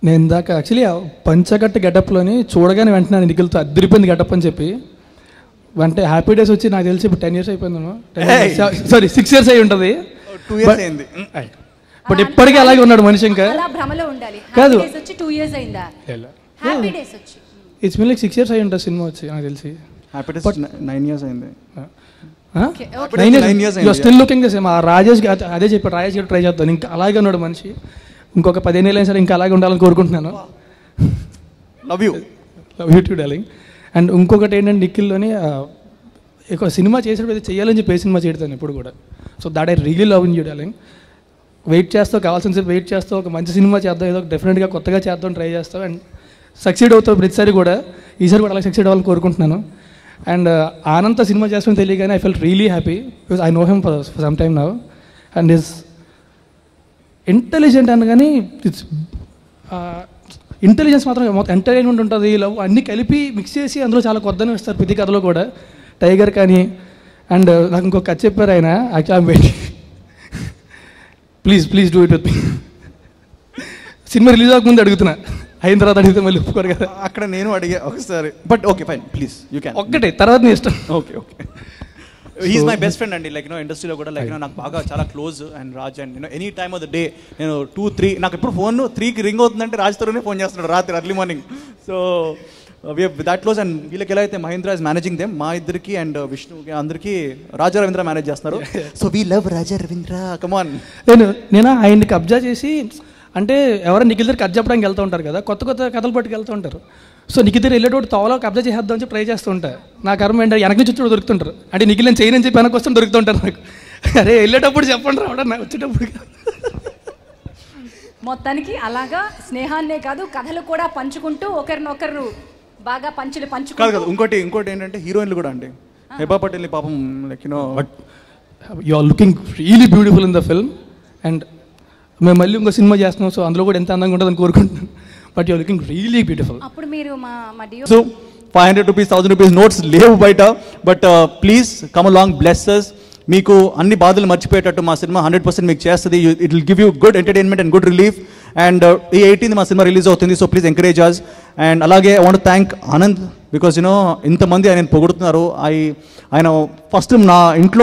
నేను ఇందాక యాక్చువల్లీ పంచకట్ట గెటప్లోని చూడగానే వెంటనే నిఖిల్తో అద్దరిపోయింది గెటప్ అని చెప్పి అంటే హ్యాపీ డేస్ వచ్చి నాకు తెలిసి ఇప్పుడు 10 years అయిపోయిందేమో, సారీ 6 years అయి ఉంటుంది. 2 years అయింది. బట్ ఇప్పటికీ అలాగే ఉన్నాడు మనిషి. ఇంకా కాదు, ఇట్స్ మీన్ లైక్ 6 years అయి ఉంటుంది సినిమా వచ్చి నాకు తెలిసి. 9 years అయింది. Still looking the same. Rajesh అదే చెప్పాడు, రాజేష్ గారు ట్రై చేస్తాను. ఇంకా అలాగే ఉన్నాడు మనిషి. ఇంకొక 15 ఏళ్ళు అయినా సరే ఇంకా అలాగే ఉండాలని కోరుకుంటున్నాను. Love you two darling. And ఇంకొకటి ఏంటంటే నిఖిల్లోని ఒక సినిమా చేసేటప్పుడు చేయాలని చెప్పి సినిమా చేయడతాను ఇప్పుడు కూడా. So that I really love in you darling. Wait చేస్తావు, కావాల్సిన సేపు వెయిట్ చేస్తావు, ఒక మంచి సినిమా చేద్దాం, ఏదో డెఫినెట్గా కొత్తగా చేద్దాం ట్రై చేస్తావు అండ్ సక్సీడ్ అవుతావు ప్రతిసారి కూడా. ఈసారి కూడా అలా సక్సీడ్ అవ్వాలని కోరుకుంటున్నాను. అండ్ ఆనంద్ సినిమా చేస్తామని తెలియగానే I felt really happy because I know him for some time now. And is intelligent అనగానే ఇట్స్ ఇంటెలిజెన్స్ మాత్రం మొత్తం ఎంటర్టైన్మెంట్ ఉంటుంది, లవ్ అన్నీ కలిపి మిక్స్ చేసి అందులో చాలా కొత్తనే ఇస్తారు ప్రతి కథలో కూడా. టైగర్ కానీ. అండ్ నాకు ఇంకొక కథ చెప్పారు ఆయన, actually please do it with me. సినిమా రిలీజ్ అవ్వకముందు అడుగుతున్నా, అయిన తర్వాత అడిగితే మళ్ళీ ఒప్పుకోరు కదా. అక్కడ నేను అడిగా ఒకసారి, but okay fine please you can. ఒక్కటే తర్వాత నీ ఇష్టం. Okay he's my best friend అండి. లైక్ ఇండస్ట్రీలో కూడా లైక్ నాకు బాగా చాలా close. And Raj and any time of the day నేను 2-3 నాకు ఎప్పుడు ఫోన్ 3కి రింగ్ అవుతుందంటే రాజ్ తరుణే ఫోన్ చేస్తున్నాడు రాత్రి early morning. So that close. And వీళ్ళకి ఎలా అయితే మహేంద్ర ఇస్ మేనేజింగ్ దెమ్, మా ఇద్దరికి అండ్ విష్ణుకి అందరికీ రాజా రవీంద్ర మేనేజ్ చేస్తున్నారు. So we love Raja Ravindra. కమాన్. నేను ఆయన్ని కబ్జా చేసి అంటే ఎవరైనా నిఖిల్ దగ్గర కథ చెప్పడానికి వెళ్తూ ఉంటారు కదా, కొత్త కథలు పట్టుకు వెళ్తూ ఉంటారు. సో నిఖిల్ దగ్గర వెళ్ళేటోడు తోవలో కబ్జా చేసేద్దాం చెప్పి ట్రై చేస్తూ ఉంటారు. నా కర్మ ఏంటంటే వెనక నుంచి వచ్చి దొరుకుతుంటారు. అంటే నిఖిల్ నేను చేయనని చెప్పి వెనక వస్తే దొరుకుతుంటారు నాకు. అరే వెళ్ళేటప్పుడు చెప్పండి రావడం, నాకు వచ్చేటప్పుడు. మొత్తానికి అలాగా స్నేహాన్నే కాదు కథలు కూడా పంచుకుంటూ ఒకరినొకరు బాగా పంచుకుంటారు. ఇంకోటి ఏంటంటే హీరోయిన్లు కూడా అండి. హెబా పటేల్ పాపం like but you are looking really beautiful in the film. And మేము మళ్ళీ ఇంకో సినిమా చేస్తున్నాం, సో అందులో కూడా ఎంత అందంగా ఉంటుందని కోరుకుంటున్నాను. But you're looking really beautiful. అప్పుడు మీరు మా డియో సో 500 rupees 1000 rupees నోట్స్ లేవు బయట. But please come along, bless us. మీకు అన్ని బాధలు మర్చిపోయేటట్టు మా సినిమా 100% మీకు చేస్తుంది. It will give you good entertainment and good relief. And ఈ 18th మా సినిమా రిలీజ్ అవుతుంది. So please encourage us. And అలాగే I want thank Anand because ఇంతమంది ఆయన పొగుడుతున్నారు. ఆయన ఫస్ట్ నా ఇంట్లో